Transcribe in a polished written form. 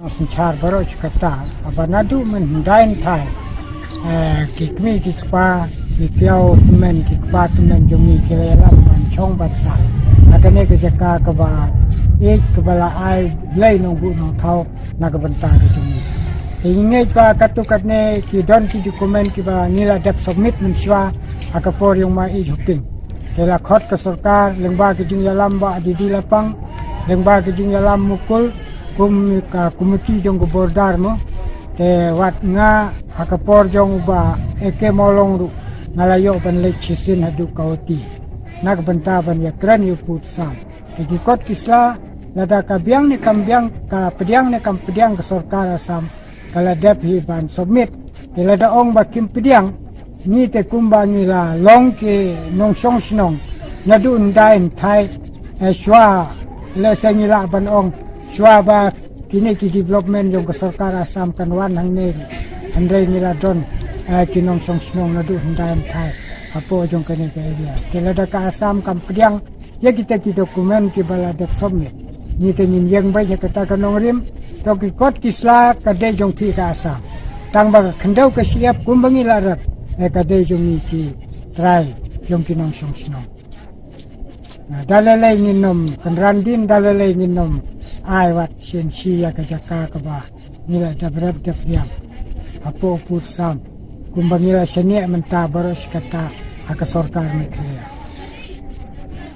Sencar baru kata abanadu mendain thai kikmi kikpa kipiau temen kikpa temen jumi kirelam chong batsa akane kejaka keba kebala ai lei nunggu nong thau naga benta ke jumi ingai pa katukatne ki don ki dokumen ki ba nila dap submit menswa akapor yung mai huping kela khot ke sarkar lengba ke jing yalam ba di lapang lengba ke jing yalam mukul komiti jong bordar mo te wat nga hakapor jong ba eke molong ru ngalayo ban le chisin hadu kauti nagbanta ban yakran yu putsam te kot kisla lada ka biang ni kambiang ka pediang ni kam pediang ke sarkar asam kala dep hi ban submit te lada ong ba kim pediang ni te kumba ni la long ke nong song snong nadu ndain thai shwa le sengila ban ong Swaba kini ki development yung sarkar Assam kanwan hang neri andre nila don kinong song snong na do hindayan thai apo yung kani ka area kilada ka Assam kam pediang ya kita ki dokumen ki bala dek submit ni te nin yang bai ya kata kanong rim to ki kot kisla ka de jong pi ka Assam tang ba khandau ka siap kumbangi larat ka de jong ni ki try yung kinong song snong dalalay nginom kanrandin dalalay nginom ai wat sien sia ka jaka ka ba nila dabrab dabyam apo putsam kumbangila senia menta baros kata aka sarkar me